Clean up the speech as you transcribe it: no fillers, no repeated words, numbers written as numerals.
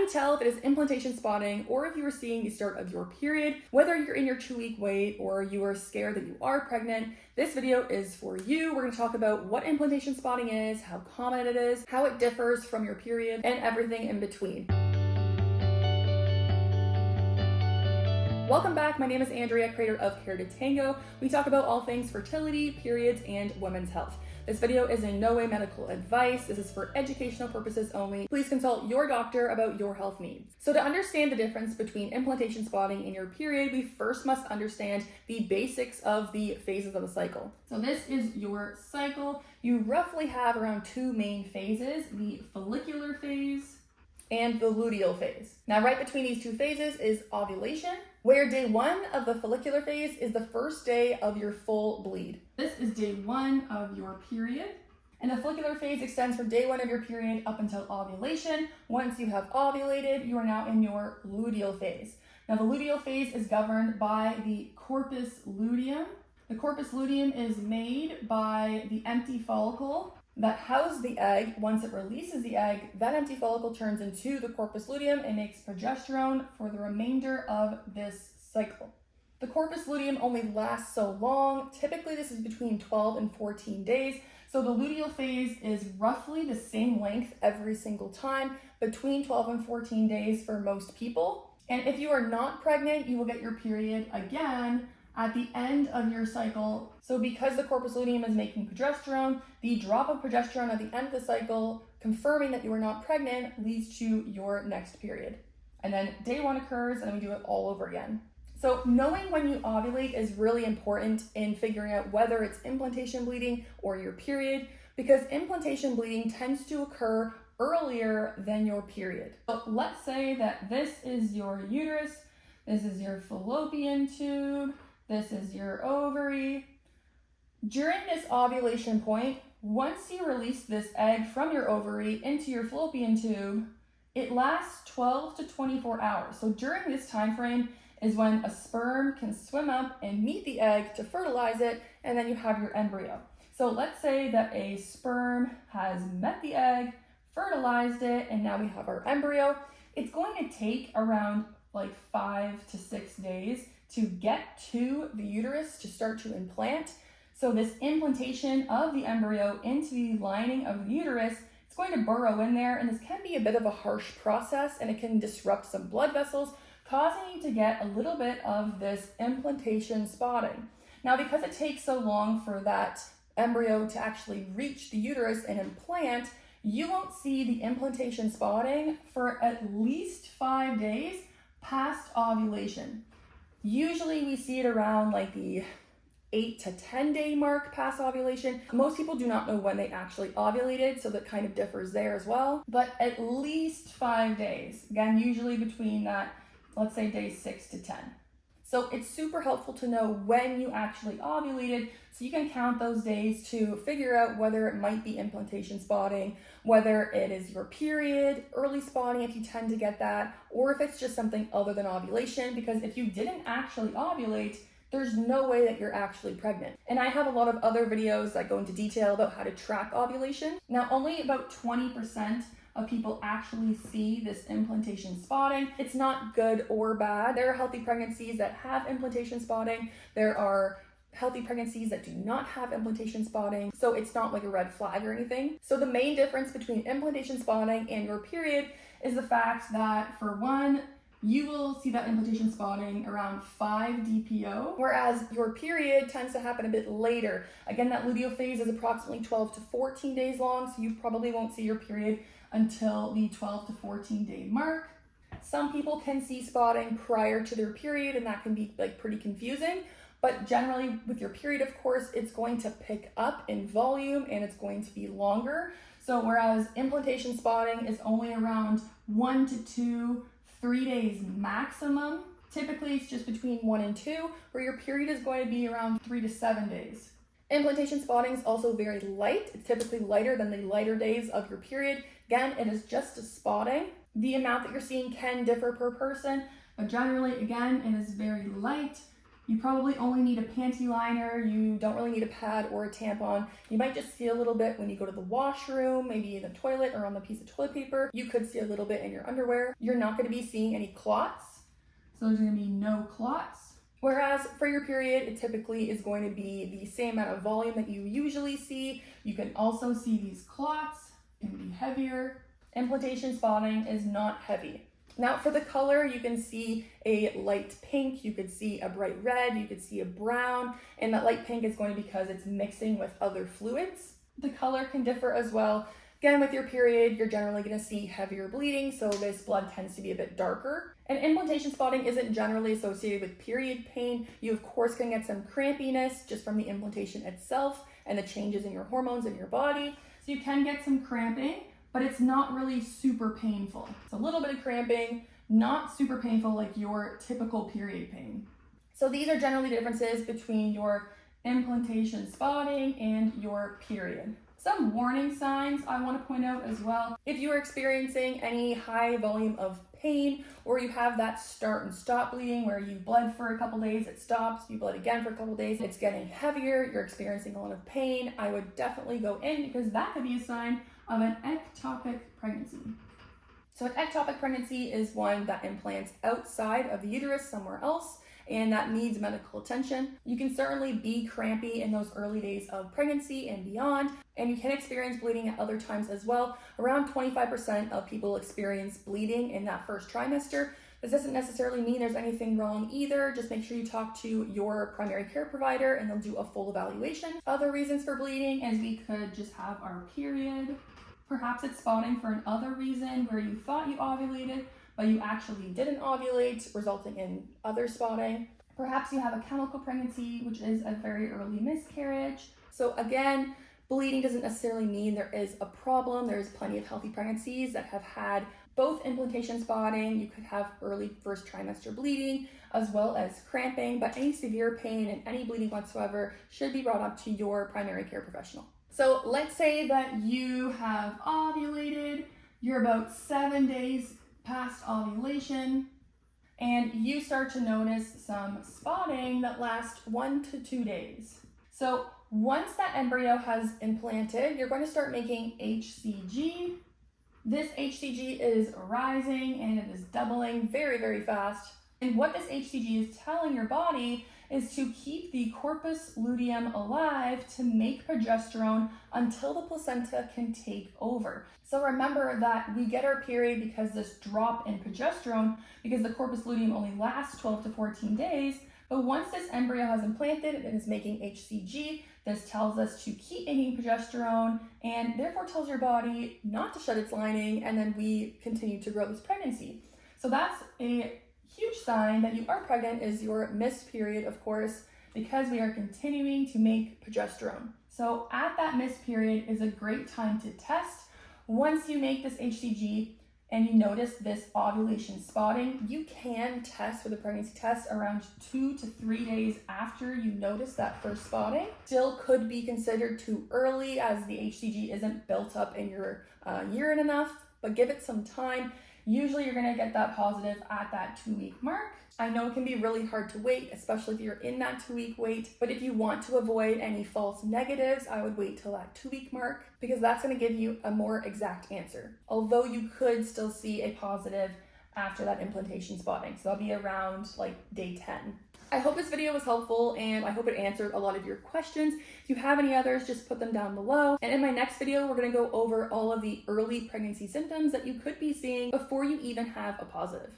you tell if it is implantation spotting or if you are seeing the start of your period, whether you're in your 2-week wait or you are scared that you are pregnant, this video is for you. We're going to talk about what implantation spotting is, how common it is, how it differs from your period, and everything in between. Welcome back. My name is Andrea, creator of Care to Tango. We talk about all things fertility, periods, and women's health. This video is in no way medical advice. This is for educational purposes only. Please consult your doctor about your health needs. So to understand the difference between implantation spotting and your period, we first must understand the basics of the phases of the cycle. So this is your cycle. You roughly have around 2 main phases, the follicular phase and the luteal phase. Now, right between these 2 phases is ovulation, where day 1 of the follicular phase is the first day of your full bleed. This is day 1 of your period. And the follicular phase extends from day 1 of your period up until ovulation. Once you have ovulated, you are now in your luteal phase. Now, the luteal phase is governed by the corpus luteum. The corpus luteum is made by the empty follicle that houses the egg. Once it releases the egg, that empty follicle turns into the corpus luteum and makes progesterone for the remainder of this cycle. The corpus luteum only lasts so long. Typically, this is between 12 and 14 days. So the luteal phase is roughly the same length every single time, between 12 and 14 days for most people. And if you are not pregnant, you will get your period again at the end of your cycle. So because the corpus luteum is making progesterone, the drop of progesterone at the end of the cycle, confirming that you are not pregnant, leads to your next period. And then day 1 occurs, and then we do it all over again. So knowing when you ovulate is really important in figuring out whether it's implantation bleeding or your period, because implantation bleeding tends to occur earlier than your period. So let's say that this is your uterus, this is your fallopian tube, this is your ovary. During this ovulation point, once you release this egg from your ovary into your fallopian tube, it lasts 12 to 24 hours. So during this time frame is when a sperm can swim up and meet the egg to fertilize it, and then you have your embryo. So let's say that a sperm has met the egg, fertilized it, and now we have our embryo. It's going to take around like 5 to 6 days to get to the uterus to start to implant. So this implantation of the embryo into the lining of the uterus, it's going to burrow in there, and this can be a bit of a harsh process, and it can disrupt some blood vessels, causing you to get a little bit of this implantation spotting. Now, because it takes so long for that embryo to actually reach the uterus and implant, you won't see the implantation spotting for at least 5 days past ovulation. Usually we see it around like the 8 to 10 day mark past ovulation. Most people do not know when they actually ovulated, so that kind of differs there as well. But at least 5 days, again, usually between that, let's say day 6 to 10. So it's super helpful to know when you actually ovulated, so you can count those days to figure out whether it might be implantation spotting, whether it is your period, early spotting if you tend to get that, or if it's just something other than ovulation, because if you didn't actually ovulate, there's no way that you're actually pregnant. And I have a lot of other videos that go into detail about how to track ovulation. Now, only about 20% of people actually see this implantation spotting. It's not good or bad. There are healthy pregnancies that have implantation spotting. There are healthy pregnancies that do not have implantation spotting. So it's not like a red flag or anything. So the main difference between implantation spotting and your period is the fact that, for one, you will see that implantation spotting around 5 DPO, whereas your period tends to happen a bit later. Again, that luteal phase is approximately 12 to 14 days long, so you probably won't see your period until the 12 to 14 day mark. Some people can see spotting prior to their period, and that can be like pretty confusing. But generally with your period, of course, it's going to pick up in volume and it's going to be longer. So whereas implantation spotting is only around 1 to 2, 3 days maximum, typically it's just between 1 and 2, where your period is going to be around 3 to 7 days. Implantation spotting is also very light. It's typically lighter than the lighter days of your period. Again, it is just a spotting. The amount that you're seeing can differ per person, but generally, again, it is very light. You probably only need a panty liner. You don't really need a pad or a tampon. You might just see a little bit when you go to the washroom, maybe in the toilet or on the piece of toilet paper. You could see a little bit in your underwear. You're not going to be seeing any clots. So there's going to be no clots. Whereas for your period, it typically is going to be the same amount of volume that you usually see. You can also see these clots, can be heavier. Implantation spotting is not heavy. Now for the color, you can see a light pink, you could see a bright red, you could see a brown, and that light pink is going to be because it's mixing with other fluids. The color can differ as well. Again, with your period, you're generally going to see heavier bleeding, so this blood tends to be a bit darker. And implantation spotting isn't generally associated with period pain. You, of course, can get some crampiness just from the implantation itself and the changes in your hormones in your body. So you can get some cramping, but it's not really super painful. It's a little bit of cramping, not super painful like your typical period pain. So these are generally the differences between your implantation spotting and your period. Some warning signs I want to point out as well. If you are experiencing any high volume of pain, or you have that start and stop bleeding where you bled for a couple days, it stops, you bled again for a couple days, it's getting heavier, you're experiencing a lot of pain, I would definitely go in because that could be a sign of an ectopic pregnancy. So an ectopic pregnancy is one that implants outside of the uterus somewhere else, and that needs medical attention. You can certainly be crampy in those early days of pregnancy and beyond, and you can experience bleeding at other times as well. Around 25% of people experience bleeding in that first trimester. This doesn't necessarily mean there's anything wrong either. Just make sure you talk to your primary care provider and they'll do a full evaluation. Other reasons for bleeding is we could just have our period. Perhaps it's spotting for another reason where you thought you ovulated, but you actually didn't ovulate, resulting in other spotting. Perhaps you have a chemical pregnancy, which is a very early miscarriage. So again, bleeding doesn't necessarily mean there is a problem. There's plenty of healthy pregnancies that have had both implantation spotting. You could have early first trimester bleeding, as well as cramping, but any severe pain and any bleeding whatsoever should be brought up to your primary care professional. So let's say that you have ovulated, you're about 7 days past ovulation, and you start to notice some spotting that lasts 1 to 2 days. So once that embryo has implanted, you're going to start making HCG. This HCG is rising and it is doubling very, very fast. And what this HCG is telling your body is to keep the corpus luteum alive to make progesterone until the placenta can take over. So remember that we get our period because this drop in progesterone, because the corpus luteum only lasts 12 to 14 days. But once this embryo has implanted and is making HCG, this tells us to keep making progesterone and therefore tells your body not to shut its lining, and then we continue to grow this pregnancy. So that's a huge sign that you are pregnant, is your missed period, of course, because we are continuing to make progesterone. So at that missed period is a great time to test. Once you make this HCG and you notice this ovulation spotting, you can test with a pregnancy test around 2 to 3 days after you notice that first spotting. Still could be considered too early as the HCG isn't built up in your urine enough, but give it some time. Usually you're gonna get that positive at that 2-week mark. I know it can be really hard to wait, especially if you're in that 2-week wait, but if you want to avoid any false negatives, I would wait till that 2-week mark because that's gonna give you a more exact answer. Although you could still see a positive after that implantation spotting. So that'll be around like day 10. I hope this video was helpful and I hope it answered a lot of your questions. If you have any others, just put them down below. And in my next video, we're gonna go over all of the early pregnancy symptoms that you could be seeing before you even have a positive.